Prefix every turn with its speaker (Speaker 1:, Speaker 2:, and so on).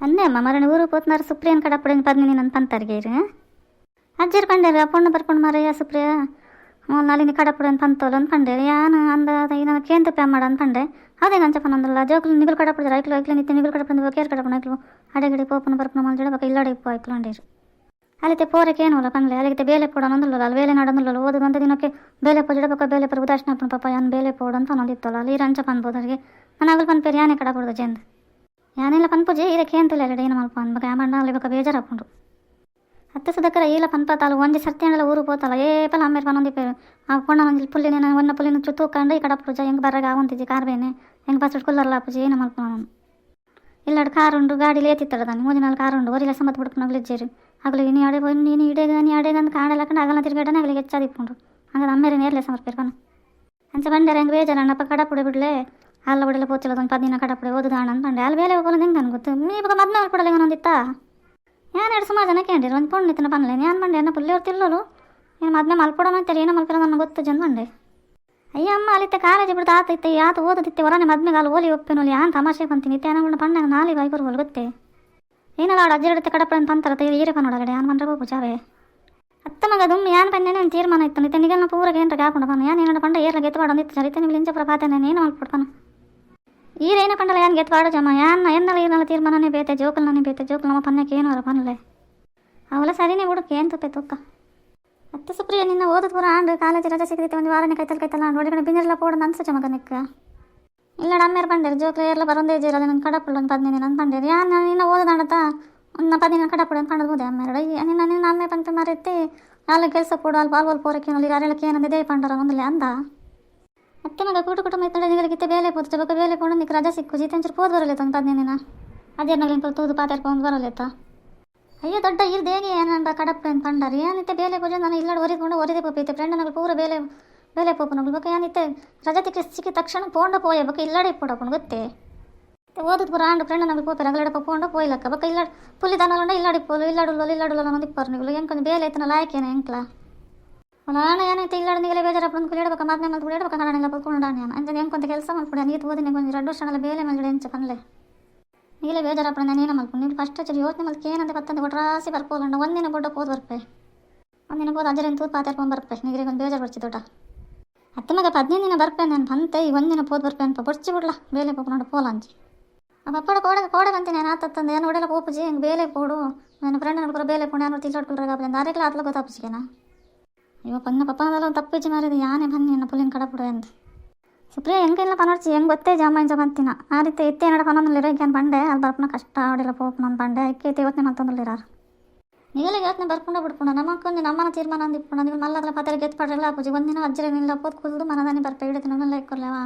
Speaker 1: अन्ने अम्मा मरण ऊर पोतनार सुप्रियन कड़पड़न पद्मिनी नन पंतर्गेर अज्जर पंडेर पोण्ण बर्पण मारಯ್ಯ ಸುಪ್ರಿಯ ನಾಲಿನಿ ಕಡಪಡನ್ ಪಂತೋಲನ್ ಪಂಡೆ ಯಾನ ಅಂದ ಇನ ಕೇಂತ ಪ್ಯಾಮಡ ಅನ್ ಪಂಡೆ ಅದೇ ಗಂಚ ಪನಂದಲ್ಲ ಜೋಕಲು ನಿಗುಲ್ ಕಡಪಡ ಐಕ್ಲು ಐಕ್ಲು ನಿತ್ಯ ನಿಗುಲ್ ಕಡಪಡ ಕೇರ್ ಕಡಪಣ ಐಕ್ಲು ಅಡೆಗಡಿ ಪೋಪನ ಬರ್ಪಣ ಮಲ್ಜಡ ಬಕ ಇಲ್ಲಡೆ ಇಪ್ಪು ಐಕ್ಲು ಅಂಡೇರು ಅಲ್ಲಿತೆ ಪೋರಕ್ಕೆ ಏನೋಲ್ಲ ಪನ್ಲೆ ಅಲ್ಲಿಗೆ ಬೇಲೆ ಪೋಡ ನಂದಲ್ಲ ಅಲ್ಲಿ ಬೇಲೆ ನಡಂದಲ್ಲ ಓದು ಒಂದು ದಿನಕ್ಕೆ ಬೇಲೆ ಪೋ ಜಡಬಕ ಬೇಲೆ ಪರ ಉದಾಶನ ಪಣ ಪಾಪ ಯಾನ್ ಬೇಲೆ ಪೋಡ ಅಂತ ಅನ್ನೋದಿತ್ತಲ್ಲ ಅಲ್ಲಿ ರಂಚ ಪನ್ಬೋದರಿಗೆ ನಾನು ಆಗಲ್ ಪನ್ ಪೇರು ಯಾನೆ ಕಡಪಡದ ಜೆಂದ್ ಯಾನೆಲ್ಲ ಪನ್ಪುಜಿ ಇದಕ್ಕೆ ಏಂತಿಲ್ಲ ಅಲ್ಲಡೆ ಏನು ಮಲ್ಪ ಅನ್ಬೇಕ ಯಾಮಣ್ಣ ಅಲ್ಲಿ ಬಕ ಬೇಜಾರಾಪುಂಡು ಅತ್ತೆ ಸುದಕ್ಕರ ಈಲ ಪನ್ಪತಾಲು ಒಂಜಿ ಸರ್ತಿಯಂಡಲ ಊರು ಪೋತಲ್ಲ ಏಪಲ ಅಮ್ಮೇರ್ ಪನೊಂದಿ ಪೇರು ಆ ಪೊಣ್ಣ ನಂಜಿ ಪುಲ್ಲಿನ ಒನ್ನ ಪುಲ್ಲಿನ ಚುತ್ತೂಕಂಡು ಈ ಕಡಪುಜ ಹೆಂಗೆ ಬರಗ ಆವಂತಿಜಿ ಕಾರ್ಬೇನೆ ಹೆಂಗೆ ಬಸ್ಸಡ್ ಕುಲ್ಲರ್ಲಾಪುಜಿ ಏನು ಮಲ್ಪ ಇಲ್ಲಡ್ ಕಾರುಂಡು ಗಾಡಿ ಲೇತಿತ್ತಡ ತಾನೆ ಮೂಜಿನಾಲ್ ಕಾರುಂಡು ಒರಿಲ ಸಂಬತ್ ಬಿಡ್ಕೊಂಡು ಹೋಗ್ಲಿಜ್ಜೇರು ಆಗಲಿ ನೀ ಅಡೆ ನೀನು ಇಡೆಗ ಅಂತ ಕಾಣಲಕ್ಕಂಡು ಆಗಲ್ಲ ತಿರ್ಗಡನೆ ಆಗಲಿ ಹೆಚ್ಚಾದಿಪ್ಪುಂಡು ಹಂಗದ ಅಮ್ಮೇರೆ ನೇರ್ಲೆ ಸಮರ್ಪೇರ್ಪನ ಅಂಚ ಬಂಡಾರ ಹೆಂಗೆ ಬೇಜಾರಣ್ಣಪ್ಪ ಕಡಪುಡೆ ಬಿಡ್ಲೆ ಅಲ್ಲ ಬಿಡಲೆ ಪೋತಿಲ್ಲ ಒಂದು 10 ದಿನ ಕಡಪುಡೆ ಓದುದಾಣ ಅಂತಂಡೆ ಅಲ್ಲಿ ಬೇಲೆ ಹೋಗಲ್ಲ ಹೆಂಗೆ ಅನ್ಗೊತ್ತು ನೀ ಇವಾಗ ಮದ್ನ ಕೊಡಲ್ಲ ಏನೊಂದಿತ್ತಾ ഞാൻ ಎರಡು ಸುಮಾರು ಜನ ಕೇಂದ್ರಿ ಒಂದು ಪೊಣ್ಣು ಇತ್ತನ ಪನ್ಲೆ ನಾನು ಮಂಡೆ ಅನ್ನ ಪುಲ್ಲಿ ಹೊರ್ತಿಲ್ಲೋಳು ಏನು ಮದ್ಮೆ ಮಲ್ಪಡೋಣ ಅಂತೇಳಿ ಏನೋ ಮಲ್ಪಿರೋ ನನಗೆ ಗೊತ್ತು ಜನ ಮಂಡೆ ಅಯ್ಯ ಅಮ್ಮ ಅಲ್ಲಿತ್ತೆ ಕಾಲೇಜ್ ಬಿಡ್ದು ಆತೈತೆ ಯಾತು ಓದದಿತ್ತೆ ಹೊರನೆ ಮದ್ಮೆಗೆ ಅಲ್ಲಿ ಓಲಿ ಒಪ್ಪೇನೋಲಿ ಯಾನ್ ತಮಾಷೆ ಬಂತೀನಿ ಇತ್ತೆ ಏನೋ ಪಣ್ಣ ನಾಲಿ ಬಾಯಿ ಬರ್ಬೋದು ಗೊತ್ತೇ ಏನಲ್ಲ ಆಡ ಅಜ್ಜರತ್ತೆ ಕಡಪಡೆ ಪಂತರ ಈರೆ ಪನ್ನೋಡಗಡೆ ಯಾನ್ ಮಂಡ್ರೆ ಹೋಗು ಚಾವೇ ಅತ್ತ ಮಗ ದುಮ್ಮಿ ಯಾನ್ ಪನ್ನೇನೆ ಒಂದು ತೀರ್ಮಾನ ಇತ್ತು ನಿತ್ತೆ ನಿಗಲ್ನ ಪೂರಗೆ ಏನ್ರ ಹಾಕೊಂಡು ಪನ್ನ ಯಾನ್ ಏನೋ ಪಂಡ ಏರ್ಲ ಗೆತ್ತವಾಡೊಂದಿತ್ತು ಸರಿತೆ ನೀವು ಲಿಂಚ ಪ್ರಭಾತನೇ ಏನು ಮಲ್ಪಡ್ತಾನ ಈರೇನ ಪಂಡಲ್ಲ ಯಾನ್ ಗೆತ್ತವಾಡೋ ಜಮ ಯಾನ್ ಎನ್ನಲ್ಲ ಏನಲ್ಲ ತೀರ್ಮಾನನೇ ಬೇತೆ ಜೋಕಲ್ನೇ ಬೇತೆ ಜೋಕಲ್ ನಮ್ಮ ಪನ್ನಕ್ಕೆ ಏನೋ ಪನ್ನಲೆ ಅವಳ ಸರಿನೇ ಹುಡುಕಿ ಏನು ತುಪ್ಪೆ ತುಕ್ಕ ಅತ್ತೆ ಸುಪ್ರಿಯ ನಿನ್ನ ಓದದ್ ಪೂರ ಆಂಡು ಕಾಲೇಜ್ ರಜೆ ಸಿಗೈತೆ ಒಂದು ವಾರನೇ ಕೈತಲ್ಲ ಆಂಡು ಒಳಗಡೆ ಬಿಂದಿರಲ್ಲ ಪೋಡೋದು ಅನ್ಸು ಮಗನಿಕ್ಕ ಇಲ್ಲ ಅಮ್ಮೇರು ಬಂಡೇರು ಜೋಕ್ಲ ಎಲ್ಲ ಬರೋದೇ ಜೀರಲ್ಲ ನನ್ನ ಕಡಪುಳ್ಳ ಒಂದು 10 ದಿನ ಅಂತ ಬಂಡೇರು ಯಾನ್ ನಿನ್ನ ಓದದಾಡತ್ತ ಒಂದು 10 ದಿನ ಕಡಪುಳ ಅಂತ ಪಂಡದು ಅಮ್ಮೇರು ನಿನ್ನ ಅಮ್ಮೆ ಪಂಕ್ತಿ ಮಾರಿತ್ತೆ ಅಲ್ಲಿ ಕೆಲಸ ಕೂಡ ಅಲ್ಲಿ ಬಾಲ್ವಲ್ ಪೋರಕ್ಕೇನೋ ಅರೆಳಕ್ಕೆ ಏನಂದಿದೆ ಪಂಡರ ಒಂದಲೇ ಅಂದ ಅತ್ತೆ ಮಗ ಕೂಟು ಕುಟುಂಬ ಇತ್ತಂಡೆ ನಿಗಲಿಗಿತ್ತೆ ಬೇಲೆ ಪೋತು ಚಬಕ ಬೇಲೆ ಪೋಣ ನಿಕ್ಕೆ ರಜೆ ಸಿಕ್ಕು ಜೀತಂಚರು ಪೋದು ಬರಲೇತ ಒಂದು 10 ದಿನ ಅದೇ ನಗಲಿಂಕ ತೂದು ಪಾತೆರ್ಕೊಂಡು ಬರಲೇತ ಅಯ್ಯೋ ದೊಡ್ಡ ಇಲ್ದು ಹೇಗೆ ಏನಂಡ ಕಡಪಡೆ ಅಂತ ಪಂಡಾರಿ ಏನಿತ್ತೆ ಬೇಲೆ ಪೂಜೆ ನಾನು ಇಲ್ಲಡ ಒರಿದೆ ಪೋಪೈತೆ ಫ್ರೆಂಡ್ ನನಗೆ ಪೂರ ಬೇಲೆ ಪೋಪನಗಳು ಬಕ ಏನಿತ್ತೆ ರಜೆ ತಿಕ್ಕಿ ಸಿಕ್ಕಿ ತಕ್ಷಣ ಪೋಂಡ ಪೋಯ ಬಕ ಇಲ್ಲಡೆ ಪೋಡಪ್ಪನು ಗೊತ್ತೇ ಓದದ್ ಪೂರ ಆಂಡು ಫ್ರೆಂಡ್ ನನಗೆ ಪೋಪೆ ಅಗಲಡೆ ಪೋಂಡ ಪೋಯ್ಲಕ್ಕ ಬಕ ಇಲ್ಲ ಪುಲ್ಲಿ ದನಲಂಡ ಇಲ್ಲಡಿ ಪೋಲು ಇಲ್ಲಡುಲ್ಲ ಅನ್ನೋದು ಇಪ್ಪರು ನಿಗಳು ಹೆಂಗೆ ಬೇಲೆ ಐತನ ಲಾಯಕೇನೆ ಹೆಂಕ್ಲ ನಾನು ಏನೈತೆ ಇಲ್ಲಡ ನಿಗಲೇ ಬೇಜಾರಪ್ಪನ ಕುಲಿಯಡಬೇಕ ಮಾತನೆ ಮಲ್ತು ಬಿಡಬೇಕ ಕನ್ನಡನೆಲ್ಲ ಪಲ್ಕೊಂಡು ನಾನು ಅಂಜ ಹೆಂಕೊಂತ ಕೆಲಸ ಮಾಡ್ಬಿಡ ನೀತು ಓದಿನ ಒಂದು 2 ವರ್ಷಗಳ ಬೇಲೆ ಮೇಲೆ ಹೆಂಚ ಪನ್ಲೆ ನೀಲೇ ಬೇಜಾರಪ್ಪನ ನಾನು ಏನು ಮಲ್ಕೊಂಡು ನೀವು ಫಸ್ಟ್ ಹಚ್ಚಿ ಯೋಚನೆ ಮಲ್ಕೆ ಏನಂತ ಪತ್ತಂದು ಕೊಟ್ರಾಸಿ ಬರ್ಕೋಲ್ಲ ಒಂದಿನ ಬೊಡ್ಡ ಹೋದ್ ಬರ್ಪೆ ಒಂದಿನ ಹೋದ ಅಜರೆಂತ ತೂತ್ ಪಾತೆರ್ಕೊಂಡು ಬರ್ಪೆ ನೀರಿಗೆ ಒಂದು ಬೇಜಾರು ಬರ್ಚಿ ದೊಡ್ಡ ಅತ್ತೆ ಮಗ 15 ದಿನ ಬರ್ಪೆ ನಾನು ಬಂತೆ ಈ ಒಂದಿನ ಹೋದ್ ಬರ್ಪೆ ಅಂತ ಬರ್ಚಿ ಬಿಡ್ಲ ಬೇಲೆ ಪೋಪು ನೋಡು ಪೋಲ ಅಂಜಿ ಆ ಪಪ್ಪಡ ಕೋಡಗಂತೀನಿ ನಾನು ಆತತ್ತಂದು ಏನು ಹೊಡೆಲ್ಲ ಪೋಪುಜಿ ಹೆಂಗೆ ಬೇಲೆ ಪೋಡು ನನ್ನ ಫ್ರೆಂಡ್ ನನಗೆ ಬೇಲೆ ಪೋಡು ಯಾರು ತಿಲ್ಲಾಡ್ಕೊಳ್ರಾಗ ಅರೆಕ್ಲ ಆತ್ಲ ಗೊತ್ತಾಪಸಿಗೆನಾ ಅಯ್ಯೋ ಪನ್ನ ಪಪ್ಪನದಲ್ಲ ಒಂದು ತಪ್ಪಿಚ್ಚಿ ಮಾರಿದೆ ಯಾನೇ ಬನ್ನಿ ನನ್ನ ಪುಲ್ಲಿನ ಕಡಪುಡು ಎಂದು ಸುಪ್ರಿಯ ಹೆಂಗೆಲ್ಲ ಪನೋಡ್ಸಿ ಹೆಂಗೆ ಗೊತ್ತೇ ಜಾಮಾಯಿನ ಬಂತಿನ ಆ ರೀತಿ ಎತ್ತೆ ನಡ ಪನೊಂದಿಲ್ಲ ಇರೋಕೆ ಬಂಡೆ ಅಲ್ಲಿ ಬರ್ಪನ ಕಷ್ಟ ಆಡಿಲ್ಲ ಪೋಪ್ ನನ್ನ ಬಂಡೆ ಐಕೆ ಯೋಚನೆ ಮತ್ತೊಂದಿಲ್ಲಾರ ನೀವೆಲ್ಲ ಯೋಚನೆ ಬರ್ಕೊಂಡು ಬಿಡ್ಕೊಂಡು ನಮ್ಮಕ್ಕೊಂದು ನಮ್ಮನ ತೀರ್ಮಾನ ಅಂದಿಪ್ಕೊಂಡು ನೀವು ಮಲ್ಲದ್ರ ಪಾತ್ರೆ ಗೆತ್ ಪಡ್ರಲ್ಲ ಪೂಜೆ ಒಂದಿನ ಅಜ್ಜರೇ ನಿಲ್ಲ ಪೋತ್ ಕುಲ್ದು ಮನದಾನಿ ಬರ್ಪೆ ಹಿಡಿದು ನನ್ನೆಲ್ಲ ಇಕ್ಕೊರ್ಲೇವಾ